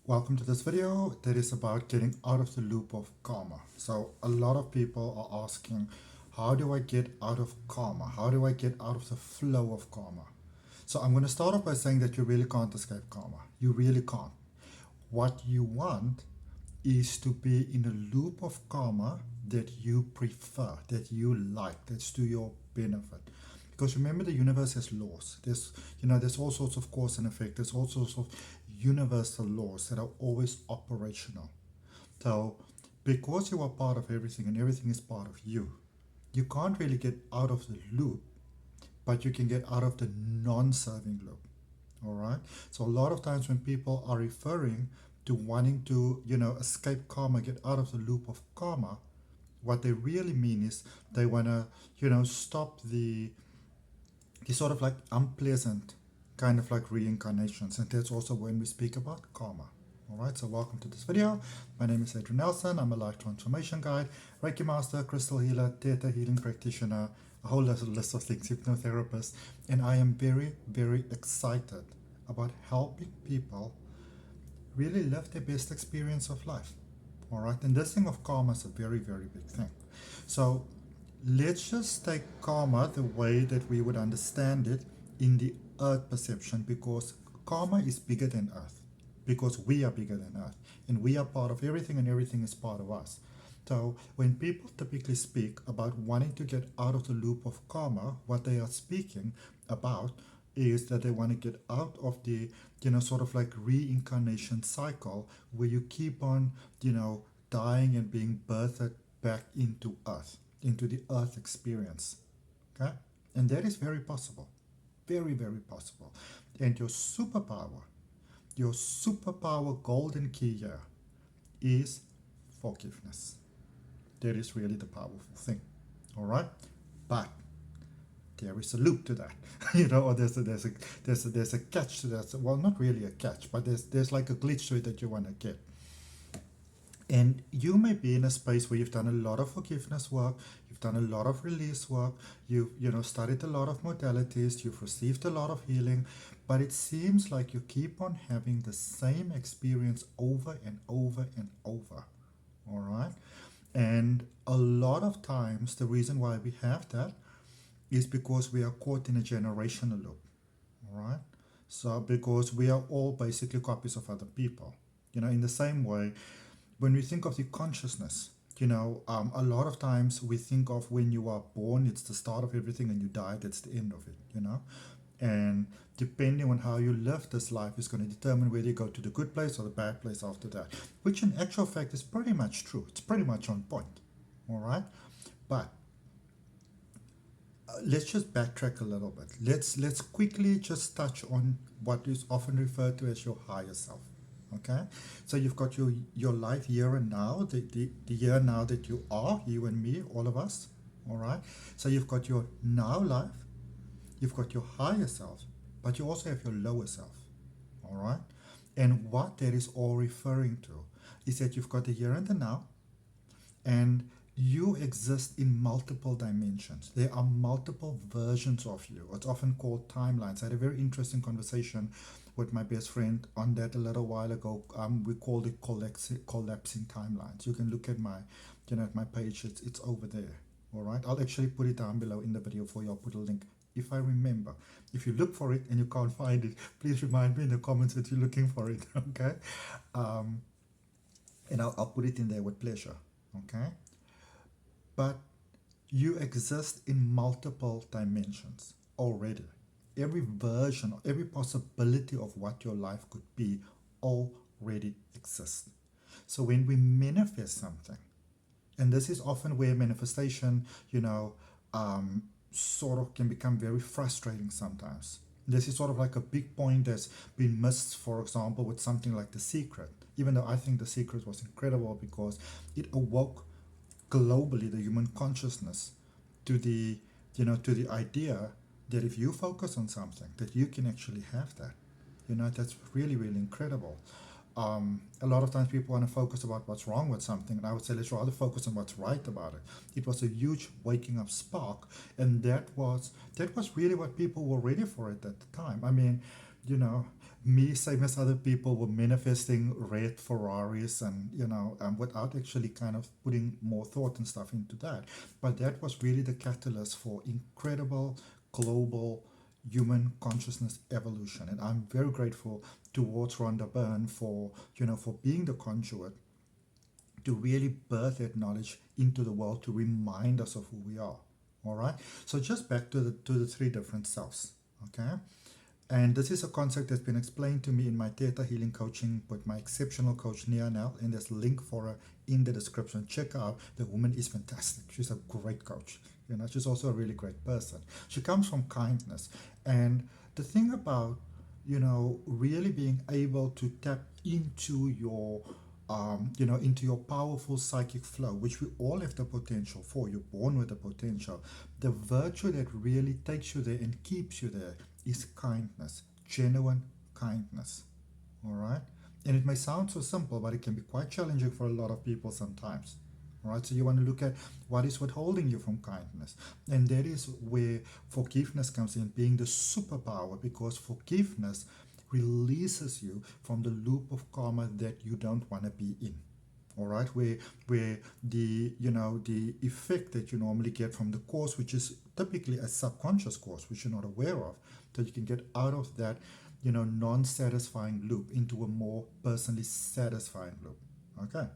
Welcome to this video that is about getting out of the loop of karma. So a lot of people are asking, how do I get out of karma? How do I get out of the flow of karma? So I'm going to start off by saying that you really can't escape karma. You really can't. What you want is to be in a loop of karma that you prefer, that you like, that's to your benefit. Because remember, the universe has laws. There's all sorts of cause and effect. There's all sorts of universal laws that are always operational. So because you are part of everything and everything is part of you, you can't really get out of the loop, but you can get out of the non-serving loop. All right. So a lot of times when people are referring to wanting to, escape karma, get out of the loop of karma, what they really mean is they want to, stop the sort of like unpleasant kind of like reincarnations. And that's also when we speak about karma. Alright, so welcome to this video. My name is Adrian Nelson. I'm a life transformation guide, Reiki master, crystal healer, Theta Healing practitioner, a whole list of things, hypnotherapist. And I am very, very excited about helping people really live their best experience of life. Alright, and this thing of karma is a very, very big thing. So let's just take karma the way that we would understand it in the earth perception, because karma is bigger than earth, because we are bigger than earth and we are part of everything and everything is part of us. So when people typically speak about wanting to get out of the loop of karma, what they are speaking about is that they want to get out of the sort of like reincarnation cycle where you keep on dying and being birthed back into earth, into the earth experience. Okay, and that is very possible, very, very possible. And your superpower golden key here is forgiveness. That is really the powerful thing. All right, but there is a loop to that, or there's a catch to that. Well, not really a catch, but there's like a glitch to it that you want to get. And you may be in a space where you've done a lot of forgiveness work, you've done a lot of release work, you've studied a lot of modalities, you've received a lot of healing, but it seems like you keep on having the same experience over and over and over. All right? And a lot of times the reason why we have that is because we are caught in a generational loop. All right? So because we are all basically copies of other people. In the same way, when we think of the consciousness, a lot of times we think of when you are born, it's the start of everything, and you die, that's the end of it, And depending on how you live this life is going to determine whether you go to the good place or the bad place after that, which in actual fact is pretty much true. It's pretty much on point, all right? But let's just backtrack a little bit. Let's quickly just touch on what is often referred to as your higher self. Okay, so you've got your life here and now, the here now that you are, you and me, all of us. All right, so you've got your now life, you've got your higher self, but you also have your lower self. All right, and what that is all referring to is that you've got the here and the now, and you exist in multiple dimensions. There are multiple versions of you. It's often called timelines. I had a very interesting conversation with my best friend on that a little while ago. We called it collapsing timelines. You can look at my, at my page. It's over there. All right. I'll actually put it down below in the video for you. I'll put a link if I remember. If you look for it and you can't find it, please remind me in the comments that you're looking for it. Okay. And I'll put it in there with pleasure. Okay. But you exist in multiple dimensions already. Every version, every possibility of what your life could be already exists. So when we manifest something, and this is often where manifestation, sort of can become very frustrating sometimes. This is sort of like a big point that's been missed, for example, with something like The Secret. Even though I think The Secret was incredible because it awoke globally the human consciousness to the idea that if you focus on something, that you can actually have that. That's really, really incredible. A lot of times people want to focus about what's wrong with something, and I would say let's rather focus on what's right about it. It was a huge waking up spark, and that was really what people were ready for it at the time. I mean, Me, same as other people, were manifesting red Ferraris, and without actually kind of putting more thought and stuff into that. But that was really the catalyst for incredible global human consciousness evolution, and I'm very grateful towards Rhonda Byrne for for being the conduit to really birth that knowledge into the world, to remind us of who we are. All right. So just back to the three different selves. Okay. And this is a concept that's been explained to me in my Theta Healing coaching with my exceptional coach Nianell, and there's a link for her in the description. Check her out. The woman is fantastic. She's a great coach. She's also a really great person. She comes from kindness. And the thing about, really being able to tap into your into your powerful psychic flow, which we all have the potential for. You're born with the potential. The virtue that really takes you there and keeps you there is kindness, genuine kindness. All right? And it may sound so simple, but it can be quite challenging for a lot of people sometimes. All right? So you want to look at what is withholding you from kindness. And that is where forgiveness comes in, being the superpower, because forgiveness releases you from the loop of karma that you don't want to be in. All right, where the the effect that you normally get from the course, which is typically a subconscious course, which you're not aware of, that you can get out of that non-satisfying loop into a more personally satisfying loop. Okay,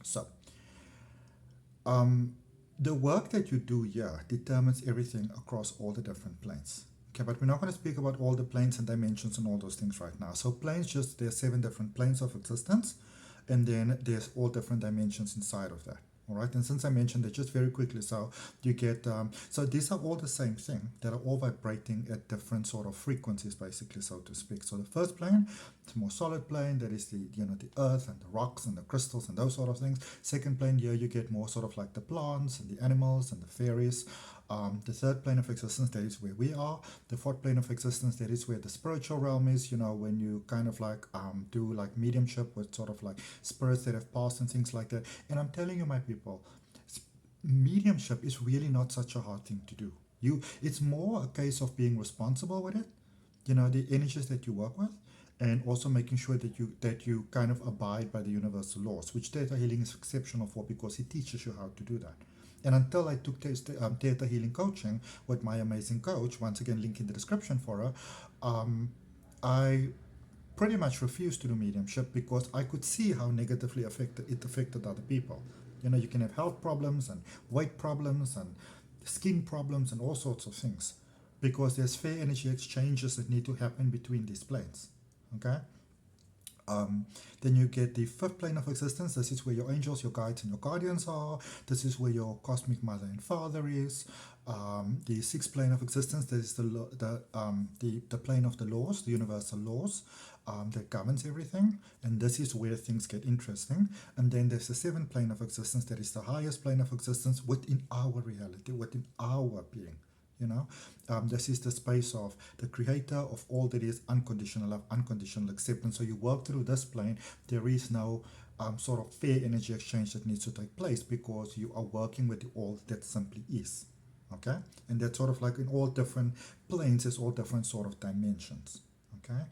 so the work that you do here determines everything across all the different planes. Okay, but we're not going to speak about all the planes and dimensions and all those things right now. So planes, just there's 7 different planes of existence, and then there's all different dimensions inside of that. All right, and since I mentioned it just very quickly, so you get so these are all the same thing, that are all vibrating at different sort of frequencies, basically, so to speak. So the first plane, it's a more solid plane, that is the the earth and the rocks and the crystals and those sort of things. Second plane, here you get more sort of like the plants and the animals and the fairies. The third plane of existence, that is where we are. The fourth plane of existence, that is where the spiritual realm is, when you kind of like do like mediumship with sort of like spirits that have passed and things like that. And I'm telling you, my people, mediumship is really not such a hard thing to do. It's more a case of being responsible with it, the energies that you work with, and also making sure that you kind of abide by the universal laws, which Theta Healing is exceptional for, because it teaches you how to do that. And until I took Theta Healing coaching with my amazing coach, once again, link in the description for her, I pretty much refused to do mediumship, because I could see how negatively it affected other people. You can have health problems and weight problems and skin problems and all sorts of things, because there's fair energy exchanges that need to happen between these planes. Okay? Then you get the fifth plane of existence. This is where your angels, your guides, and your guardians are. This is where your cosmic mother and father is. The sixth plane of existence, that is the plane of the laws, the universal laws that governs everything. And this is where things get interesting. And then there's the seventh plane of existence, that is the highest plane of existence within our reality, within our being. This is the space of the creator of all that is unconditional love, unconditional acceptance. So you work through this plane. There is no sort of fair energy exchange that needs to take place, because you are working with the all that simply is. Okay, and that's sort of like in all different planes, there's all different sort of dimensions. Okay,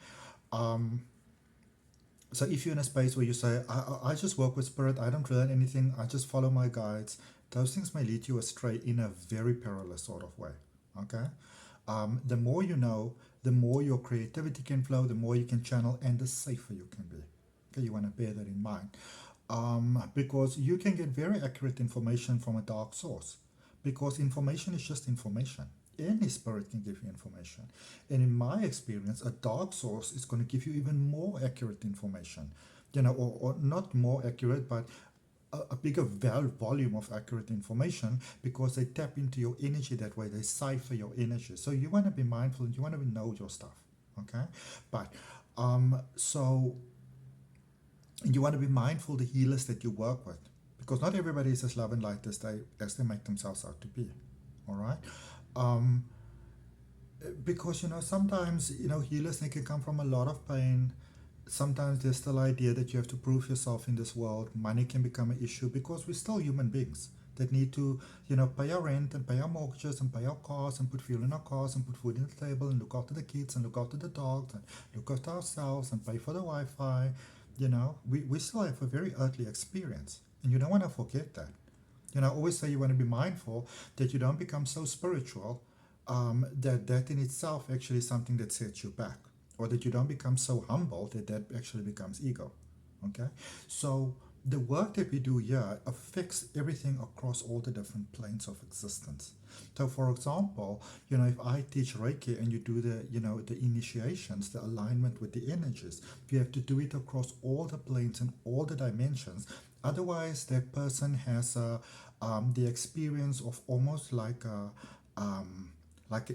so if you're in a space where you say, I just work with spirit, I don't learn anything, I just follow my guides, those things may lead you astray in a very perilous sort of way. Okay, the more you know, the more your creativity can flow, the more you can channel, and the safer you can be. Okay, you want to bear that in mind, because you can get very accurate information from a dark source, because information is just information. Any spirit can give you information, and in my experience, a dark source is going to give you even more accurate information, or not more accurate, but a bigger volume of accurate information, because they tap into your energy that way. They cipher your energy. So you want to be mindful and you want to know your stuff. Okay, but so you want to be mindful the healers that you work with, because not everybody is as love and light as they make themselves out to be. All right, because sometimes healers, they can come from a lot of pain. Sometimes there's still idea that you have to prove yourself in this world. Money can become an issue, because we're still human beings. that need to, pay our rent and pay our mortgages and pay our cars and put fuel in our cars and put food on the table and look after the kids and look after the dogs and look after ourselves and pay for the Wi-Fi. We still have a very earthly experience, and you don't want to forget that. I always say you want to be mindful that you don't become so spiritual that in itself actually is something that sets you back, or that you don't become so humble that actually becomes ego. Okay, so the work that we do here affects everything across all the different planes of existence. So, for example, if I teach Reiki and you do the initiations, the alignment with the energies, you have to do it across all the planes and all the dimensions. Otherwise, that person has the experience of almost like an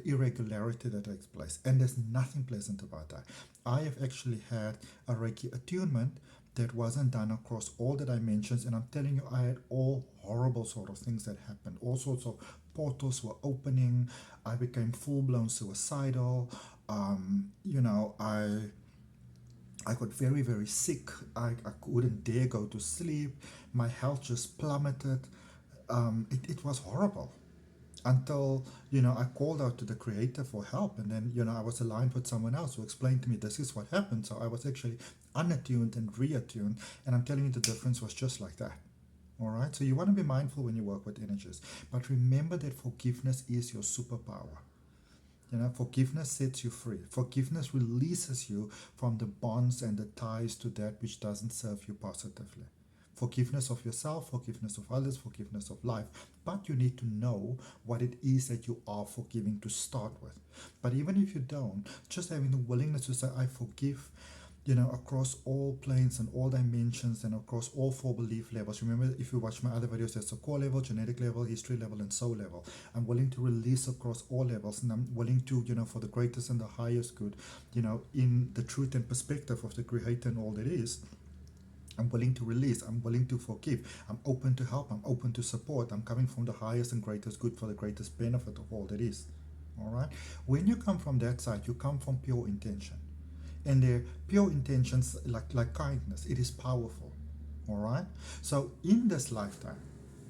irregularity that takes place, and there's nothing pleasant about that. I have actually had a Reiki attunement that wasn't done across all the dimensions, and I'm telling you, I had all horrible sort of things that happened. All sorts of portals were opening. I became full-blown suicidal. I got very, very sick. I couldn't dare go to sleep. My health just plummeted. It was horrible until I called out to the creator for help, and then I was aligned with someone else who explained to me this is what happened. So I was actually unattuned and reattuned, and I'm telling you the difference was just like that. All right, so you want to be mindful when you work with energies, but remember that forgiveness is your superpower. Forgiveness sets you free. Forgiveness releases you from the bonds and the ties to that which doesn't serve you positively. Forgiveness of yourself, forgiveness of others, forgiveness of life. But you need to know what it is that you are forgiving to start with. But even if you don't, just having the willingness to say, I forgive, across all planes and all dimensions and across all four belief levels. Remember, if you watch my other videos, there's a core level, genetic level, history level, and soul level. I'm willing to release across all levels, and I'm willing to, for the greatest and the highest good, in the truth and perspective of the Creator and all that is. I'm willing to release. I'm willing to forgive. I'm open to help. I'm open to support. I'm coming from the highest and greatest good for the greatest benefit of all that is. All right? When you come from that side, you come from pure intention. And their pure intentions, like kindness, it is powerful. All right? So in this lifetime,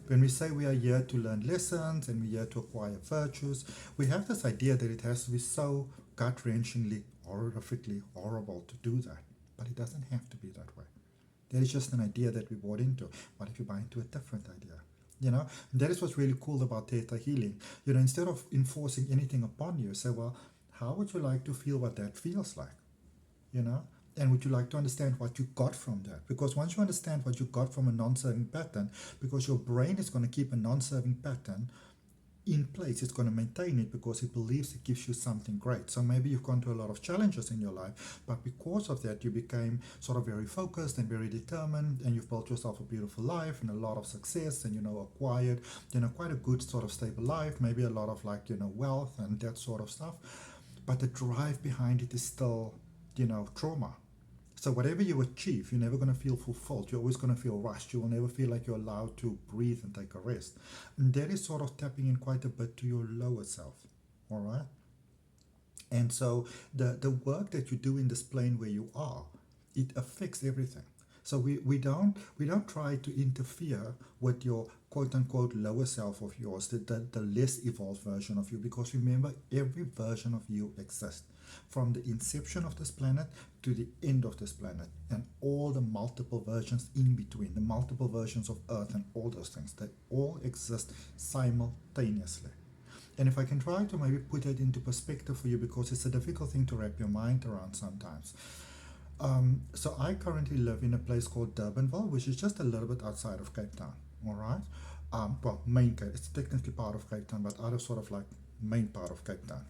when we say we are here to learn lessons and we're here to acquire virtues, we have this idea that it has to be so gut-wrenchingly, horrifically horrible to do that. But it doesn't have to be that way. That is just an idea that we bought into. What if you buy into a different idea? That is what's really cool about Theta Healing. Instead of enforcing anything upon you, say, well, how would you like to feel what that feels like? And would you like to understand what you got from that? Because once you understand what you got from a non-serving pattern, because your brain is going to keep a non-serving pattern in place, it's going to maintain it because it believes it gives you something great. So maybe you've gone through a lot of challenges in your life, but because of that, you became sort of very focused and very determined, and you've built yourself a beautiful life and a lot of success, and acquired quite a good sort of stable life, maybe a lot of wealth and that sort of stuff. But the drive behind it is still trauma. So whatever you achieve, you're never going to feel fulfilled. You're always going to feel rushed. You will never feel like you're allowed to breathe and take a rest. And that is sort of tapping in quite a bit to your lower self. All right? And so the work that you do in this plane where you are, it affects everything. So we don't try to interfere with your quote unquote lower self of yours, the less evolved version of you, because remember, every version of you exists. From the inception of this planet to the end of this planet, and all the multiple versions in between, the multiple versions of Earth and all those things, they all exist simultaneously. And if I can try to maybe put it into perspective for you, because it's a difficult thing to wrap your mind around sometimes. So I currently live in a place called Durbanville, which is just a little bit outside of Cape Town, all right? Main Cape, it's technically part of Cape Town, but out of sort of like main part of Cape Town,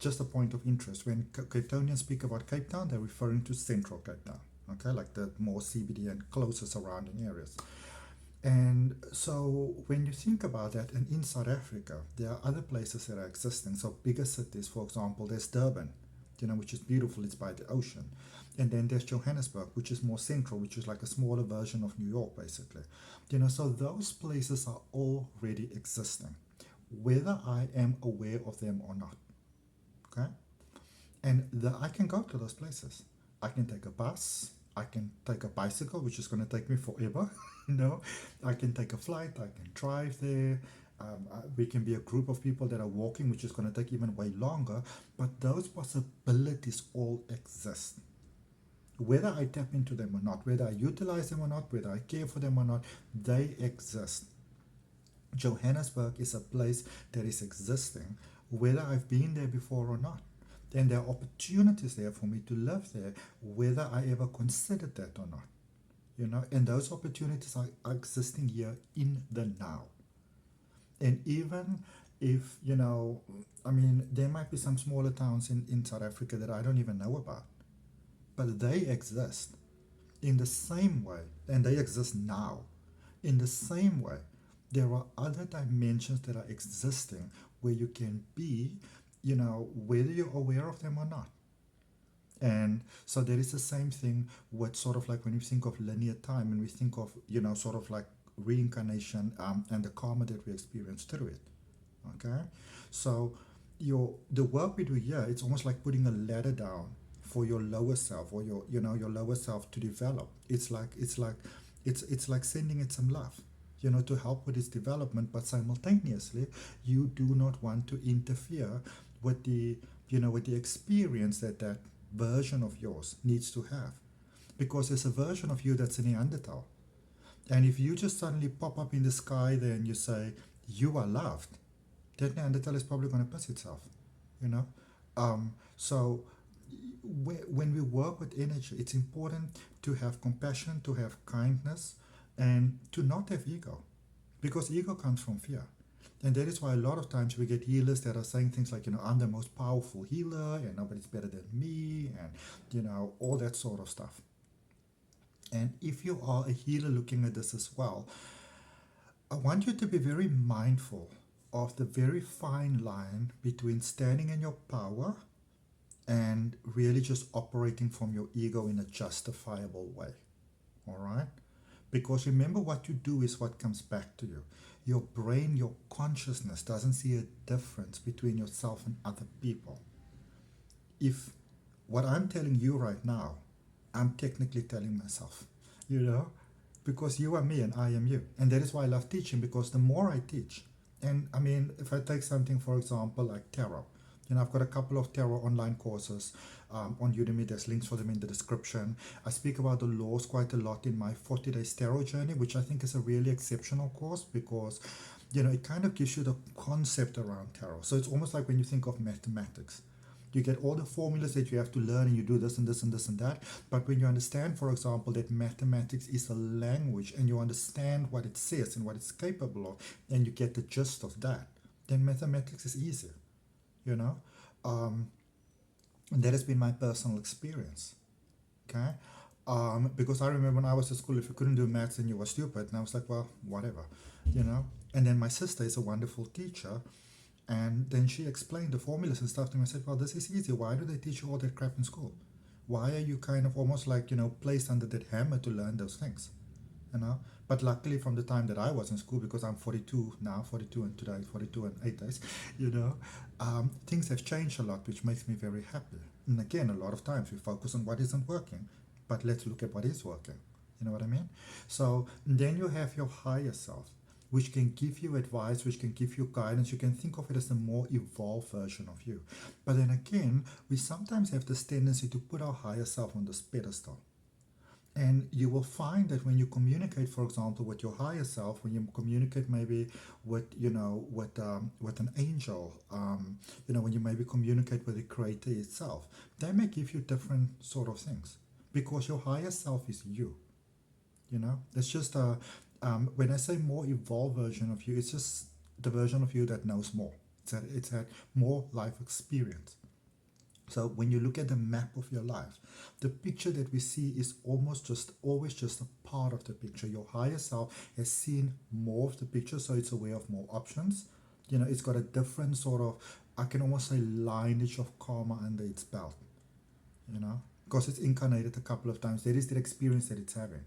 just a point of interest. When Cape Townians speak about Cape Town, they're referring to central Cape Town, okay, like the more CBD and closer surrounding areas. And so when you think about that, and in South Africa, there are other places that are existing. So bigger cities, for example, there's Durban, which is beautiful, it's by the ocean. And then there's Johannesburg, which is more central, which is like a smaller version of New York, basically. So those places are already existing, whether I am aware of them or not. Okay? And I can go to those places. I can take a bus, I can take a bicycle, which is going to take me forever. you know, I can take a flight. I can drive there. We can be a group of people that are walking, which is going to take even way longer. But those possibilities all exist. Whether I tap into them or not, whether I utilize them or not, whether I care for them or not, they exist. Johannesburg is a place that is existing, whether I've been there before or not. And there are opportunities there for me to live there, whether I ever considered that or not. And those opportunities are existing here in the now. And even if, there might be some smaller towns in South Africa that I don't even know about, but they exist in the same way, and they exist now. In the same way, there are other dimensions that are existing where you can be, whether you're aware of them or not. And so there is the same thing with sort of like when we think of linear time and we think of, sort of like reincarnation and the karma that we experience through it. Okay? So the work we do here, it's almost like putting a ladder down for your lower self or your lower self to develop. It's like sending it some love, to help with its development, but simultaneously you do not want to interfere with the experience that version of yours needs to have, because there's a version of you that's a Neanderthal, and if you just suddenly pop up in the sky there and you say you are loved, that Neanderthal is probably going to piss itself. So when we work with energy, it's important to have compassion, to have kindness, and to not have ego, because ego comes from fear. And that is why a lot of times we get healers that are saying things like, I'm the most powerful healer and nobody's better than me, and all that sort of stuff. And if you are a healer looking at this as well, I want you to be very mindful of the very fine line between standing in your power and really just operating from your ego in a justifiable way. All right? Because remember, what you do is what comes back to you. Your brain, your consciousness doesn't see a difference between yourself and other people. If what I'm telling you right now, I'm technically telling myself, because you are me and I am you. And that is why I love teaching, because the more I teach, and if I take something, for example, like tarot, I've got a couple of tarot online courses on Udemy. There's links for them in the description. I speak about the laws quite a lot in my 40 Days Tarot Journey, which I think is a really exceptional course because, it kind of gives you the concept around tarot. So it's almost like when you think of mathematics. You get all the formulas that you have to learn, and you do this and this and this and that. But when you understand, for example, that mathematics is a language, and you understand what it says and what it's capable of, and you get the gist of that, then mathematics is easier. And that has been my personal experience. Okay, because I remember when I was at school, if you couldn't do maths, then you were stupid, and I was like, well, whatever, And then my sister is a wonderful teacher, and then she explained the formulas and stuff to me. I said, well, this is easy. Why do they teach you all that crap in school? Why are you kind of almost like placed under that hammer to learn those things? But luckily, from the time that I was in school, because I'm 42 now, 42 and today, 42 and 8 days, things have changed a lot, which makes me very happy. And again, a lot of times we focus on what isn't working, but let's look at what is working. You know what I mean? So then you have your higher self, which can give you advice, which can give you guidance. You can think of it as a more evolved version of you. But then again, we sometimes have this tendency to put our higher self on this pedestal. And you will find that when you communicate, for example, with your higher self, when you communicate maybe with an angel, when you maybe communicate with the Creator itself, they may give you different sort of things, because your higher self is you. It's just when I say more evolved version of you, it's just the version of you that knows more. It's had more life experience. So when you look at the map of your life, the picture that we see is always just a part of the picture. Your higher self has seen more of the picture, so it's aware of more options. It's got a different sort of, I can almost say, lineage of karma under its belt. Because it's incarnated a couple of times. That is the experience that it's having.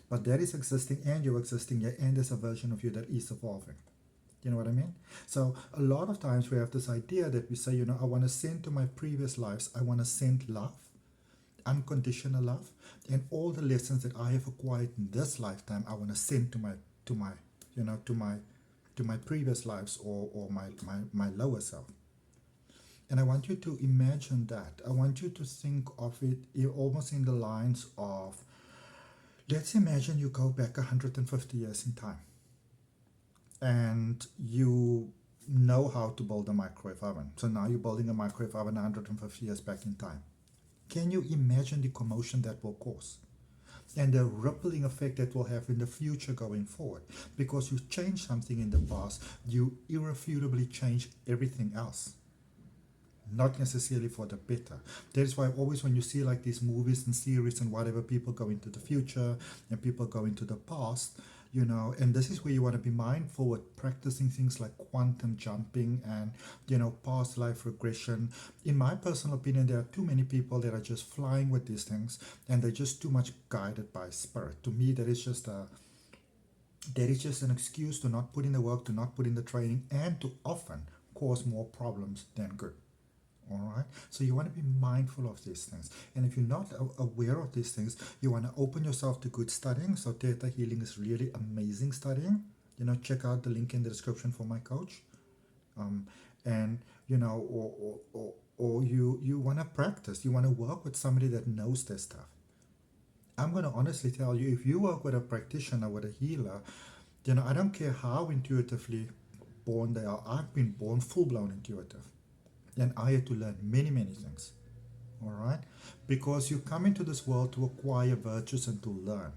But that is existing, and you're existing here, and there's a version of you that is evolving. You know what I mean? So a lot of times we have this idea that we say, I want to send to my previous lives, I want to send love, unconditional love, and all the lessons that I have acquired in this lifetime, I want to send to my, to my previous lives, or my lower self. And I want you to imagine that. I want you to think of it almost in the lines of, let's imagine you go back 150 years in time, and you know how to build a microwave oven. So now you're building a microwave oven 150 years back in time. Can you imagine the commotion that will cause? And the rippling effect that will have in the future going forward? Because you change something in the past, you irrefutably change everything else. Not necessarily for the better. That is why always when you see like these movies and series and whatever, people go into the future and people go into the past, and this is where you want to be mindful with practicing things like quantum jumping and, past life regression. In my personal opinion, there are too many people that are just flying with these things, and they're just too much guided by spirit. To me, that is just an excuse to not put in the work, to not put in the training, and to often cause more problems than good. All right, so you want to be mindful of these things, and if you're not aware of these things, you want to open yourself to good studying. So Theta Healing is really amazing studying. Check out the link in the description for my coach, and or you want to practice. You want to work with somebody that knows their stuff. I'm going to honestly tell you, if you work with a practitioner, with a healer, I don't care how intuitively born they are. I've been born full-blown intuitive. And I had to learn many, many things. All right? Because you come into this world to acquire virtues and to learn.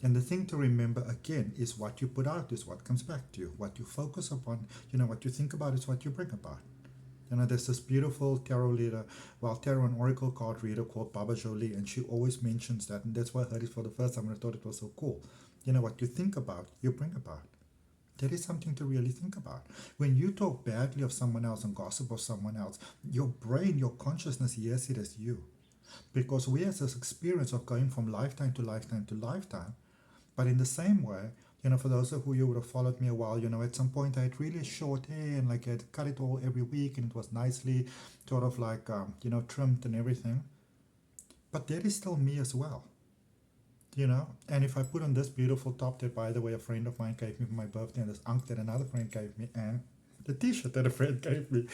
And the thing to remember again is what you put out is what comes back to you. What you focus upon, what you think about is what you bring about. There's this beautiful tarot and oracle card reader called Baba Jolie, and she always mentions that. And that's why I heard it for the first time and I thought it was so cool. What you think about, you bring about. That is something to really think about. When you talk badly of someone else and gossip of someone else, your brain, your consciousness hears it as you. Because we have this experience of going from lifetime to lifetime to lifetime. But in the same way, for those of you who would have followed me a while, at some point I had really short hair and like I had cut it all every week, and it was nicely sort of like, trimmed and everything. But that is still me as well. And if I put on this beautiful top that, by the way, a friend of mine gave me for my birthday, and this ankh that another friend gave me, and the t-shirt that a friend gave me,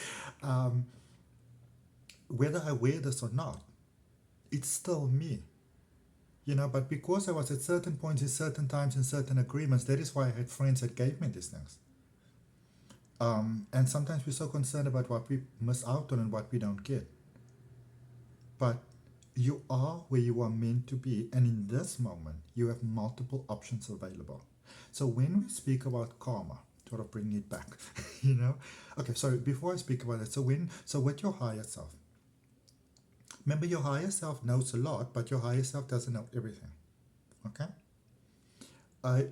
whether I wear this or not, it's still me. But because I was at certain points, in certain times, in certain agreements, that is why I had friends that gave me these things. And sometimes we're so concerned about what we miss out on and what we don't get. But you are where you are meant to be, and in this moment, you have multiple options available. So when we speak about karma, sort of bring it back, Okay, so before I speak about it, so with your higher self, remember your higher self knows a lot, but your higher self doesn't know everything, okay?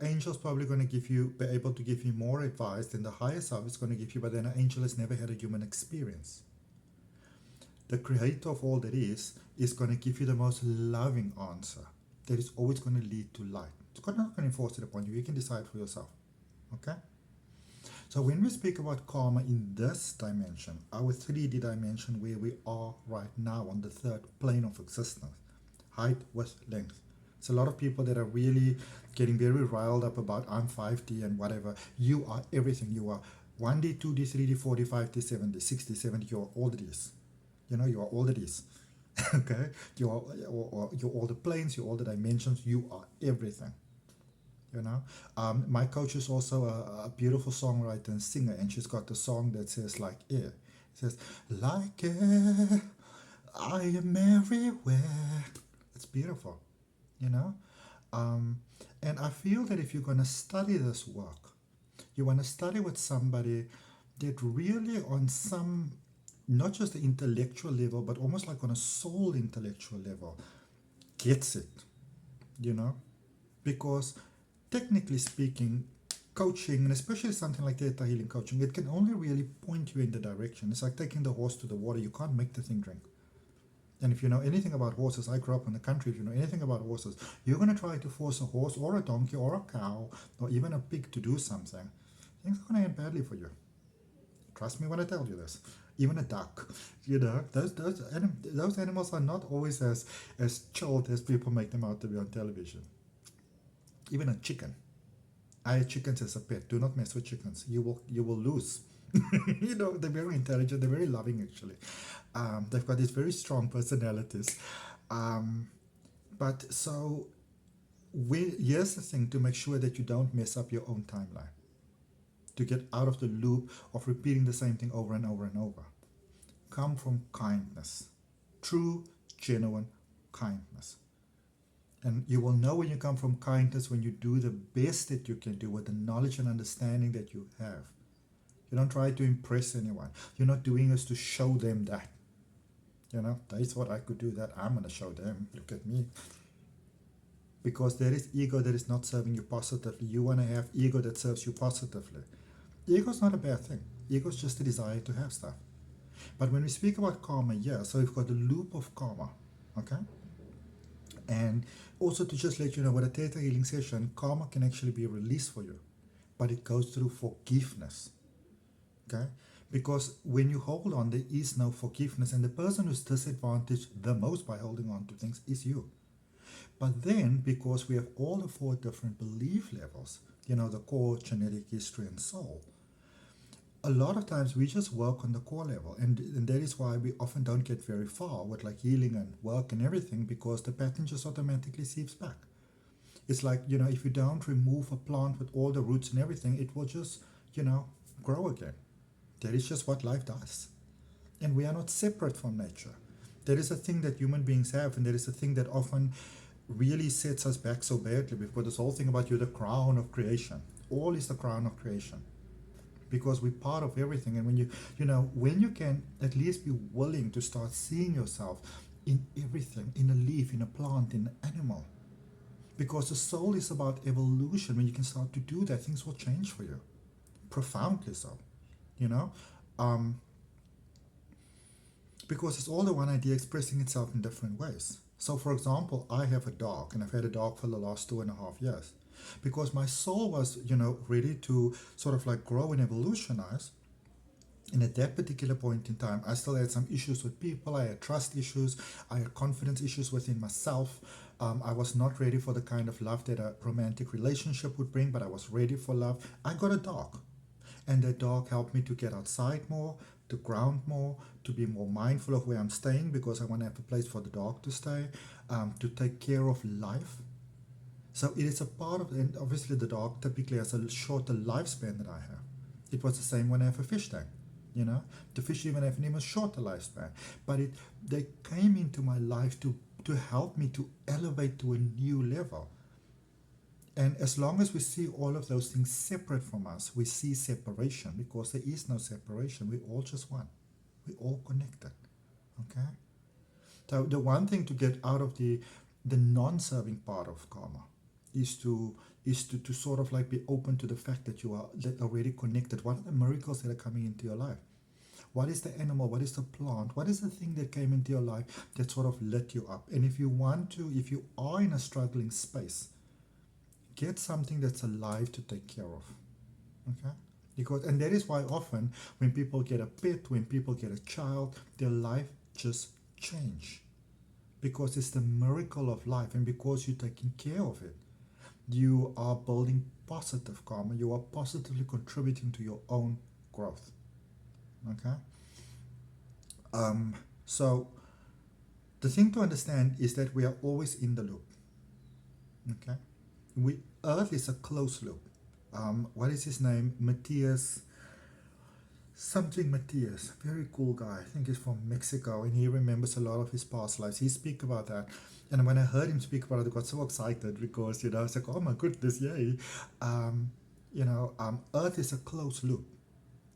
Angel's probably going to be able to give you more advice than the higher self is going to give you, but then an angel has never had a human experience. The creator of all that is going to give you the most loving answer that is always going to lead to light. It's not going to enforce it upon you. You can decide for yourself. Okay? So when we speak about karma in this dimension, our 3D dimension where we are right now on the third plane of existence, height, width, length. It's a lot of people that are really getting very riled up about I'm 5D and whatever. You are everything. You are 1D, 2D, 3D, 4D, 5D, 7D, 60, 70. You are all that is. You are all that is. Okay? You're all the planes, you're all the dimensions, you are everything. My coach is also a beautiful songwriter and singer, and she's got a song that says like air. It says, like air, I am everywhere. It's beautiful, and I feel that if you're going to study this work, you want to study with somebody that really on some, not just the intellectual level, but almost like on a soul intellectual level, gets it, because technically speaking, coaching, and especially something like Theta Healing coaching, it can only really point you in the direction. It's like taking the horse to the water. You can't make the thing drink. And if you know anything about horses, I grew up in the country, if you know anything about horses, you're going to try to force a horse or a donkey or a cow or even a pig to do something. Things are going to end badly for you. Trust me when I tell you this. even a duck. Those animals are not always as chilled as people make them out to be on television. Even a chicken. I had chickens as a pet. Do not mess with chickens. You will lose. They're very intelligent. They're very loving, actually. They've got these very strong personalities. Um, but so here's the thing, to make sure that you don't mess up your own timeline, to get out of the loop of repeating the same thing over and over and over. Come from kindness, true, genuine kindness. And you will know when you come from kindness when you do the best that you can do with the knowledge and understanding that you have. You don't try to impress anyone. You're not doing this to show them that. That's what I could do, that I'm going to show them. Look at me. Because there is ego that is not serving you positively. You want to have ego that serves you positively. Ego is not a bad thing. Ego is just a desire to have stuff. But when we speak about karma, so we've got the loop of karma, okay? And also to just let you know, with a Theta Healing session, karma can actually be released for you. But it goes through forgiveness, okay? Because when you hold on, there is no forgiveness. And the person who's disadvantaged the most by holding on to things is you. But then, because we have all the 4 different belief levels, the core, genetic, history, and soul, a lot of times we just work on the core level. And that is why we often don't get very far with like healing and work and everything, because the pattern just automatically seeps back. It's like, if you don't remove a plant with all the roots and everything, it will just, grow again. That is just what life does. And we are not separate from nature. There is a thing that human beings have, and there is a thing that often really sets us back so badly. We've got this whole thing about you're the crown of creation. All is the crown of creation. Because we're part of everything. And when when you can at least be willing to start seeing yourself in everything, in a leaf, in a plant, in an animal. Because the soul is about evolution. When you can start to do that, things will change for you. Profoundly so. Because it's all the one idea expressing itself in different ways. So, for example, I have a dog, and I've had a dog for the last 2.5 years. Because my soul was, ready to sort of like grow and evolutionize. And at that particular point in time, I still had some issues with people. I had trust issues. I had confidence issues within myself. I was not ready for the kind of love that a romantic relationship would bring, but I was ready for love. I got a dog. And that dog helped me to get outside more, to ground more, to be more mindful of where I'm staying, because I want to have a place for the dog to stay, to take care of life. So it is a part of, and obviously the dog typically has a shorter lifespan than I have. It was the same when I have a fish tank. The fish even have an even shorter lifespan. But they came into my life to help me to elevate to a new level. And as long as we see all of those things separate from us, we see separation, because there is no separation. We're all just one. We're all connected. Okay? So the one thing to get out of the non-serving part of karma is to sort of like be open to the fact that you are already connected. What are the miracles that are coming into your life? What is the animal? What is the plant? What is the thing that came into your life that sort of lit you up? And if you are in a struggling space, get something that's alive to take care of. Okay? And that is why often when people get a pet, when people get a child, their life just change. Because it's the miracle of life, and because you're taking care of it, you are building positive karma. You are positively contributing to your own growth. Okay? So the thing to understand is that we are always in the loop. Okay? Earth is a closed loop. What is his name? Matthias, very cool guy. I think he's from Mexico, and he remembers a lot of his past lives. He speaks about that, and when I heard him speak about it, I got so excited, because I was like, oh my goodness, yay! Earth is a closed loop.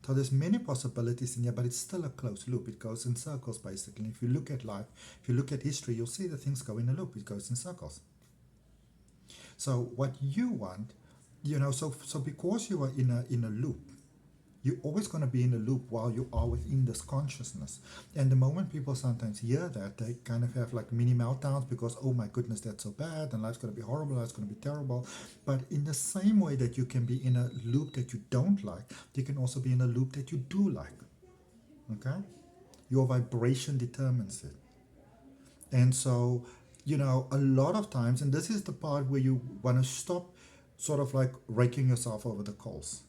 So there's many possibilities in here, but it's still a closed loop. It goes in circles, basically. If you look at life, if you look at history, you'll see that things go in a loop. It goes in circles. So what you want, so because you are in a loop, you're always going to be in a loop while you are within this consciousness. And the moment people sometimes hear that, they kind of have like mini meltdowns, because, oh my goodness, that's so bad, and life's going to be horrible, life's going to be terrible. But in the same way that you can be in a loop that you don't like, you can also be in a loop that you do like. Okay? Your vibration determines it. And so, a lot of times, and this is the part where you want to stop sort of like raking yourself over the coals.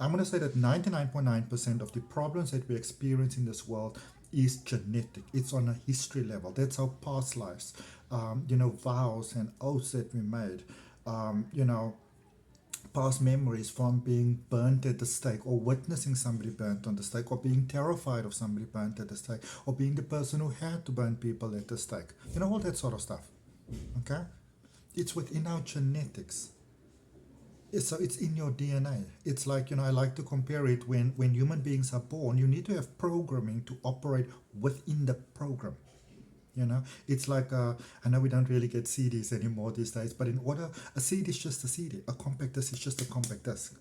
I'm going to say that 99.9% of the problems that we experience in this world is genetic. It's on a history level. That's our past lives, vows and oaths that we made, past memories from being burnt at the stake or witnessing somebody burnt on the stake or being terrified of somebody burnt at the stake or being the person who had to burn people at the stake. All that sort of stuff. Okay? It's within our genetics. So it's in your DNA. It's like, I like to compare it when human beings are born, you need to have programming to operate within the program. It's like, I know we don't really get CDs anymore these days, but a CD is just a CD. A compact disc is just a compact disc.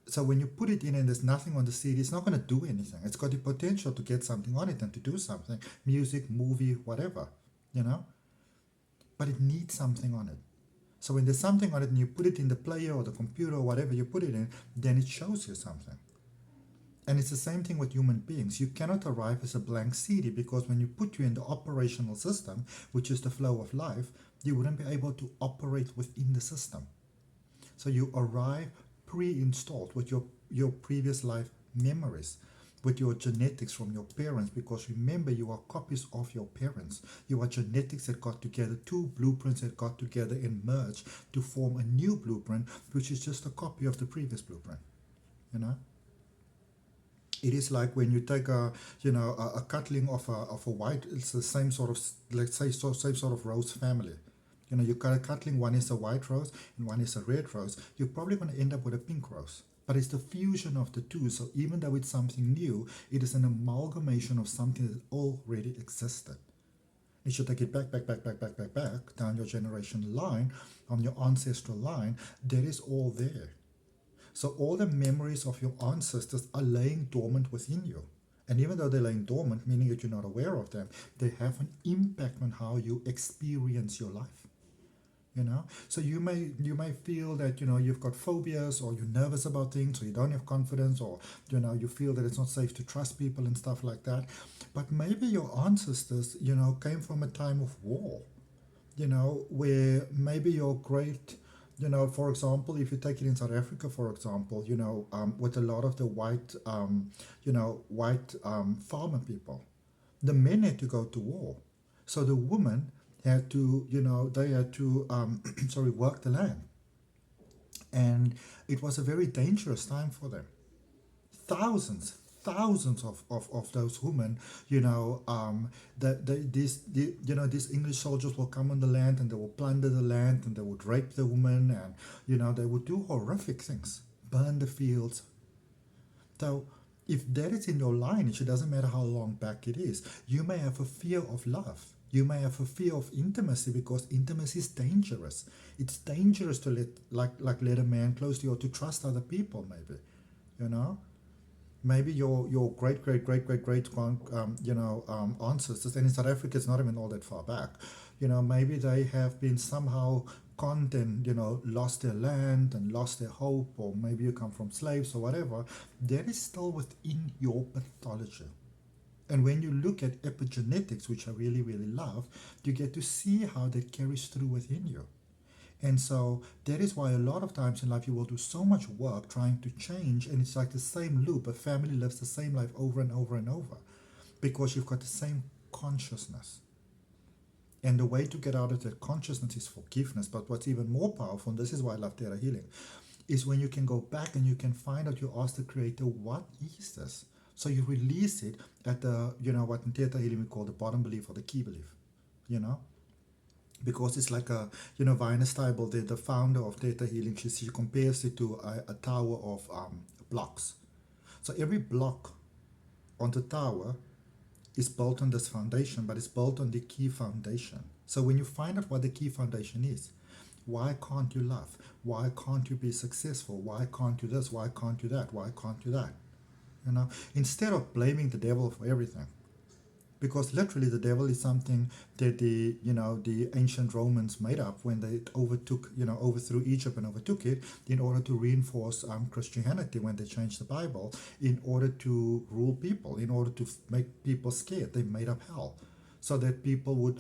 So when you put it in and there's nothing on the CD, it's not going to do anything. It's got the potential to get something on it and to do something. Music, movie, whatever, But it needs something on it. So when there's something on it and you put it in the player or the computer or whatever you put it in, then it shows you something. And it's the same thing with human beings. You cannot arrive as a blank CD because when you put you in the operational system, which is the flow of life, you wouldn't be able to operate within the system. So you arrive pre-installed with your previous life memories, with your genetics from your parents, because remember, you are copies of your parents. You are genetics that got together, two blueprints that got together and merged to form a new blueprint, which is just a copy of the previous blueprint. It is like when you take a cutting of a white, it's the same sort of, let's say, same sort of rose family. You cut a cutting, one is a white rose and one is a red rose. You're probably going to end up with a pink rose. But it's the fusion of the two. So even though it's something new, it is an amalgamation of something that already existed. You should take it back down your generation line, on your ancestral line. That is all there. So all the memories of your ancestors are laying dormant within you. And even though they're laying dormant, meaning that you're not aware of them, they have an impact on how you experience your life. So you may feel that you've got phobias, or you're nervous about things, or you don't have confidence, or you feel that it's not safe to trust people and stuff like that. But maybe your ancestors came from a time of war, where maybe your great, for example, if you take it in South Africa, for example, with a lot of the white farmer people, the men had to go to war, so the women had to, they had to, work the land. And it was a very dangerous time for them. Thousands of those women, these English soldiers will come on the land and they will plunder the land and they would rape the women and, they would do horrific things, burn the fields. So if that is in your lineage, it doesn't matter how long back it is, you may have a fear of love. You may have a fear of intimacy because intimacy is dangerous. It's dangerous to let a man close to you or to trust other people, maybe. Maybe your great ancestors, and in South Africa it's not even all that far back. Maybe they have been somehow conned and lost their land and lost their hope, or maybe you come from slaves or whatever. That is still within your pathology. And when you look at epigenetics, which I really, really love, you get to see how that carries through within you. And so that is why a lot of times in life you will do so much work trying to change, and it's like the same loop. A family lives the same life over and over and over because you've got the same consciousness. And the way to get out of that consciousness is forgiveness. But what's even more powerful, and this is why I love Theta Healing, is when you can go back and you can find out, you ask the Creator, what is this? So you release it at the, what in Theta Healing we call the bottom belief or the key belief, because it's like a, Vina Stibel, the founder of Theta Healing, she compares it to a tower of blocks. So every block on the tower is built on this foundation, but it's built on the key foundation. So when you find out what the key foundation is, why can't you love? Why can't you be successful? Why can't you this? Why can't you that? Why can't you that? Instead of blaming the devil for everything, because literally the devil is something that the ancient Romans made up when they overthrew Egypt and overtook it in order to reinforce Christianity, when they changed the Bible in order to rule people, in order to make people scared. They made up hell so that people would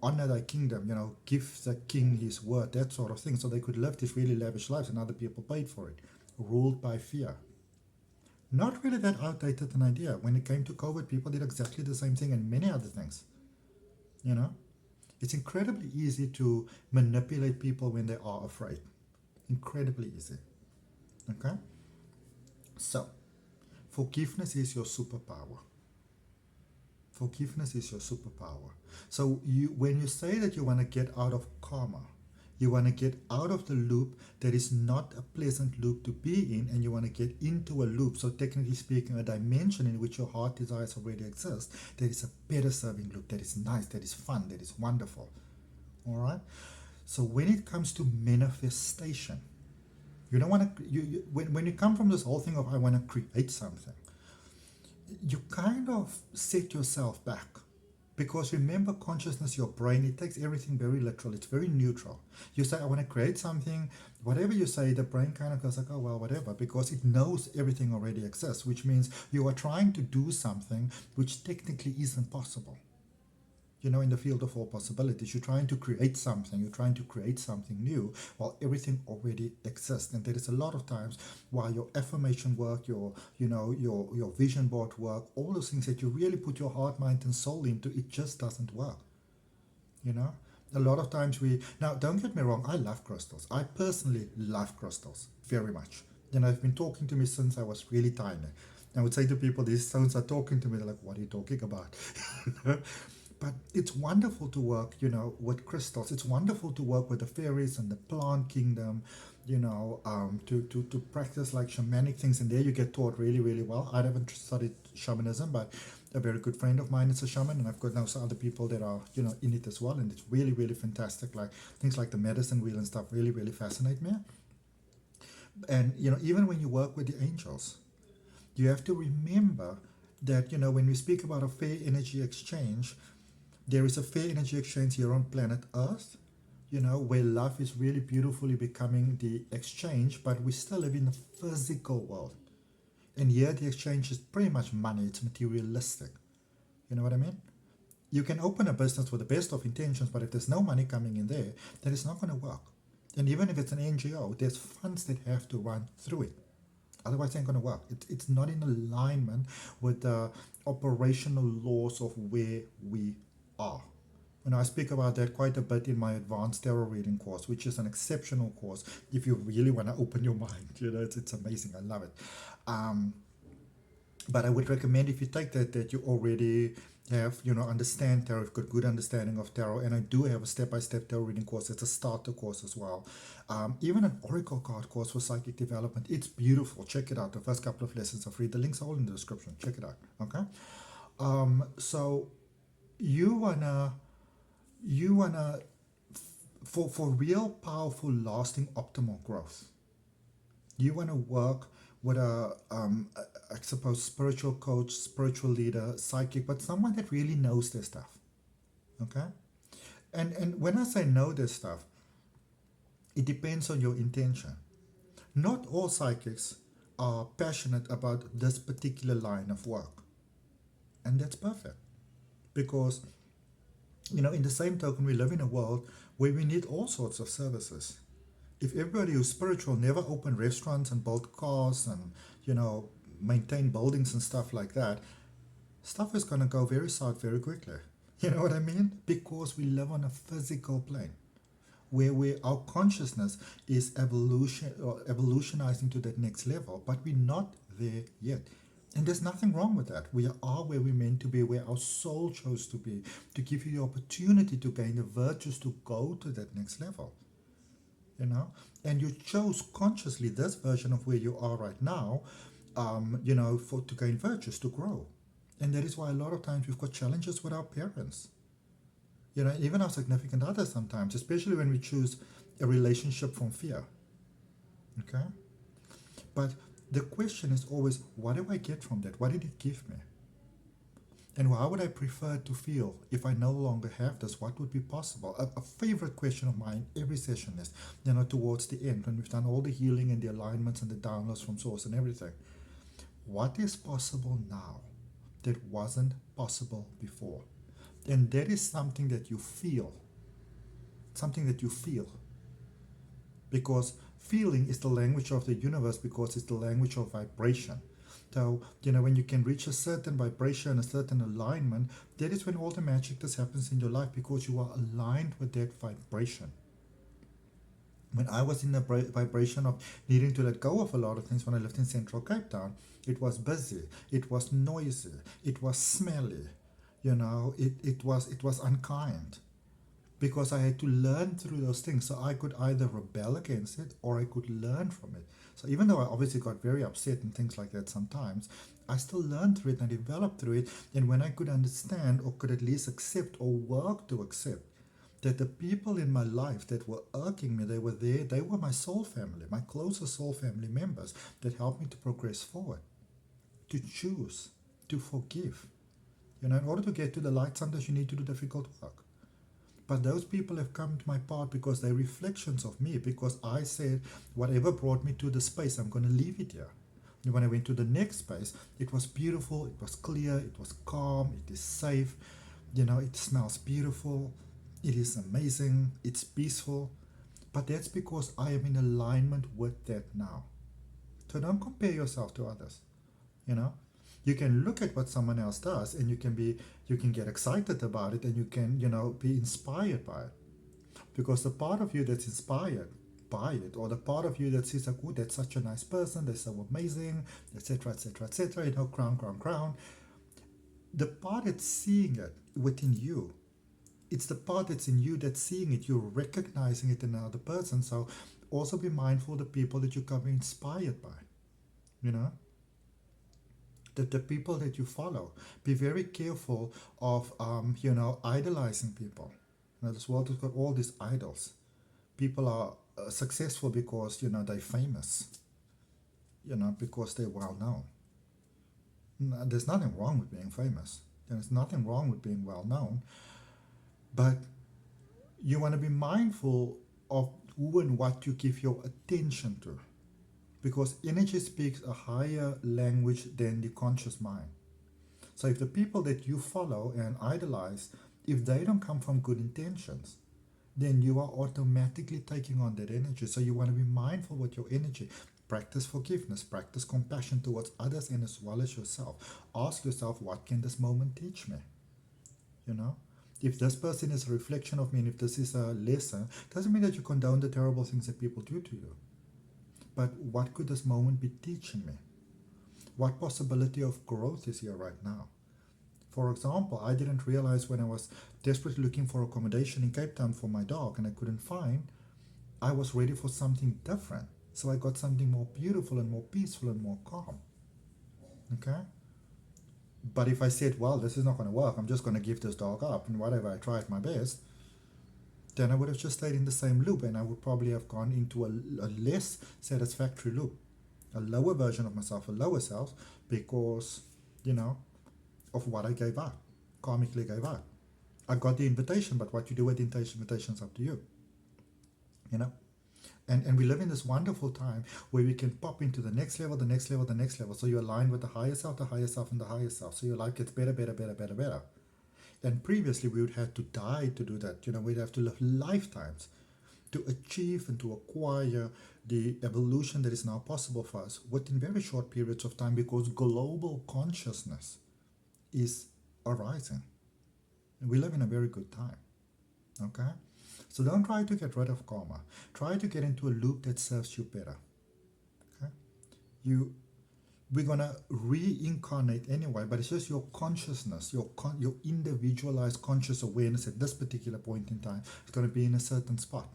honor their kingdom, give the king his word, that sort of thing, so they could live these really lavish lives and other people paid for it. Ruled by fear. Not really that outdated an idea. When it came to COVID, people did exactly the same thing and many other things. It's incredibly easy to manipulate people when they are afraid. Incredibly easy. Okay? So, forgiveness is your superpower. Forgiveness is your superpower. So when you say that you want to get out of karma, you want to get out of the loop that is not a pleasant loop to be in, and you want to get into a loop, so technically speaking, a dimension in which your heart desires already exist, that is a better serving loop, that is nice, that is fun, that is wonderful. All right? So when it comes to manifestation, you don't want to, when you come from this whole thing of I want to create something, you kind of set yourself back. Because remember, consciousness, your brain, it takes everything very literal. It's very neutral. You say, I want to create something. Whatever you say, the brain kind of goes like, oh, well, whatever. Because it knows everything already exists, which means you are trying to do something which technically isn't possible. In the field of all possibilities, you're trying to create something. You're trying to create something new while everything already exists. And there is a lot of times while your affirmation work, your vision board work, all those things that you really put your heart, mind, and soul into, it just doesn't work. A lot of times now don't get me wrong, I love crystals. I personally love crystals very much. I've been talking to me since I was really tiny. I would say to people, these stones are talking to me. They're like, what are you talking about? But it's wonderful to work, with crystals. It's wonderful to work with the fairies and the plant kingdom, to practice like shamanic things. And there you get taught really, really well. I haven't studied shamanism, but a very good friend of mine is a shaman, and I've got now some other people that are, in it as well. And it's really, really fantastic. Like things like the medicine wheel and stuff really, really fascinate me. And, even when you work with the angels, you have to remember that, when we speak about a fair energy exchange, there is a fair energy exchange here on planet Earth, where love is really beautifully becoming the exchange, but we still live in the physical world. And here the exchange is pretty much money, it's materialistic. You know what I mean? You can open a business with the best of intentions, but if there's no money coming in there, then it's not going to work. And even if it's an NGO, there's funds that have to run through it. Otherwise, it ain't going to work. It's not in alignment with the operational laws of where we are. I speak about that quite a bit in my advanced tarot reading course, which is an exceptional course if you really want to open your mind. It's amazing. I love it. But I would recommend, if you take that you already have, understand tarot, you've got good understanding of tarot, and I do have a step-by-step tarot reading course. It's a starter course as well. Even an oracle card course for psychic development. It's beautiful. Check it out. The first couple of lessons are free. The links are all in the description. Check it out. Okay. So you wanna for real, powerful, lasting, optimal growth, you want to work with I suppose, spiritual coach, spiritual leader, psychic, but someone that really knows their stuff. Okay? And when I say know their stuff, it depends on your intention. Not all psychics are passionate about this particular line of work. And that's perfect. Because, in the same token, we live in a world where we need all sorts of services. If everybody who's spiritual never opened restaurants and built cars and, maintain buildings and stuff like that, stuff is going to go very south very quickly. You know what I mean? Because we live on a physical plane where our consciousness is evolutionizing to that next level, but we're not there yet. And there's nothing wrong with that. We are where we're meant to be, where our soul chose to be, to give you the opportunity to gain the virtues to go to that next level. And you chose consciously this version of where you are right now, to gain virtues, to grow. And that is why a lot of times we've got challenges with our parents. Even our significant others sometimes, especially when we choose a relationship from fear. Okay? But the question is always, what do I get from that? What did it give me? And how would I prefer to feel if I no longer have this? What would be possible? A favorite question of mine every session is, towards the end, when we've done all the healing and the alignments and the downloads from source and everything, what is possible now that wasn't possible before? And that is something that you feel. Something that you feel. Because feeling is the language of the universe, because it's the language of vibration. So, when you can reach a certain vibration, a certain alignment, that is when all the magic that happens in your life, because you are aligned with that vibration. When I was in the vibration of needing to let go of a lot of things when I lived in Central Cape Town, it was busy, it was noisy, it was smelly, it was unkind. Because I had to learn through those things, so I could either rebel against it or I could learn from it. So even though I obviously got very upset and things like that sometimes, I still learned through it and developed through it. And when I could understand, or could at least accept or work to accept, that the people in my life that were irking me, they were there, they were my soul family, my closest soul family members that helped me to progress forward, to choose, to forgive. In order to get to the light, sometimes you need to do difficult work. But those people have come to my path because they're reflections of me, because I said, whatever brought me to the space, I'm going to leave it here. And when I went to the next space, it was beautiful, it was clear, it was calm, it is safe, it smells beautiful, it is amazing, it's peaceful. But that's because I am in alignment with that now. So don't compare yourself to others. You can look at what someone else does, and you can get excited about it, and you can be inspired by it, because the part of you that's inspired by it, or the part of you that says like, oh, that's such a nice person, they're so amazing, etc., etc., etc., crown, the part that's seeing it within you, it's the part that's in you that's seeing it, you're recognizing it in another person. So also be mindful of the people that you come inspired by, the people that you follow. Be very careful of idolizing people. This world has got all these idols. People are successful because they're famous, because they're well known. There's nothing wrong with being famous. There's nothing wrong with being well known, but you want to be mindful of who and what you give your attention to, because energy speaks a higher language than the conscious mind. So if the people that you follow and idolize, if they don't come from good intentions, then you are automatically taking on that energy. So you want to be mindful with your energy. Practice forgiveness, practice compassion towards others and as well as yourself. Ask yourself, what can this moment teach me? If this person is a reflection of me, and if this is a lesson, doesn't mean that you condone the terrible things that people do to you. But what could this moment be teaching me? What possibility of growth is here right now? For example, I didn't realize when I was desperately looking for accommodation in Cape Town for my dog and I couldn't find, I was ready for something different. So I got something more beautiful and more peaceful and more calm. Okay? But if I said, well, this is not going to work, I'm just going to give this dog up, and whatever, I tried my best, then I would have just stayed in the same loop, and I would probably have gone into a less satisfactory loop, a lower version of myself, a lower self, because, of what I gave up, karmically gave up. I got the invitation, but what you do with the invitation is up to you. And we live in this wonderful time where we can pop into the next level, the next level, the next level. So you align with the higher self, and the higher self. So your life gets better, better, better, better, better. And previously we would have to die to do that. We'd have to live lifetimes to achieve and to acquire the evolution that is now possible for us within very short periods of time, because global consciousness is arising. And we live in a very good time. Okay? So don't try to get rid of karma. Try to get into a loop that serves you better. Okay? We're going to reincarnate anyway, but it's just your consciousness, your individualized conscious awareness at this particular point in time is going to be in a certain spot.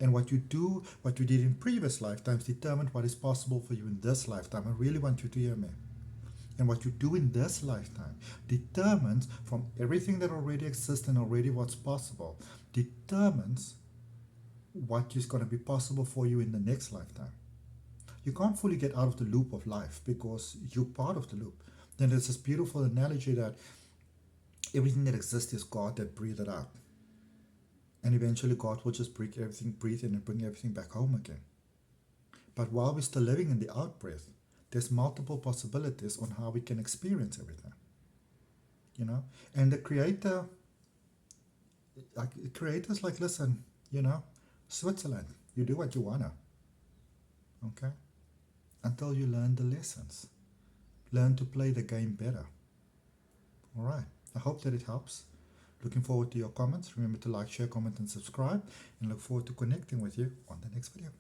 And what you did in previous lifetimes determined what is possible for you in this lifetime. I really want you to hear me. And what you do in this lifetime determines, from everything that already exists and already what's possible, determines what is going to be possible for you in the next lifetime. You can't fully get out of the loop of life because you're part of the loop. Then there's this beautiful analogy that everything that exists is God that breathed it out. And eventually God will just breathe in and bring everything back home again. But while we're still living in the out breath, there's multiple possibilities on how we can experience everything. You know? And the creator's like, listen, Switzerland, you do what you wanna. Okay? Until you learn the lessons. Learn to play the game better. Alright. I hope that it helps. Looking forward to your comments. Remember to like, share, comment, and subscribe. And look forward to connecting with you on the next video.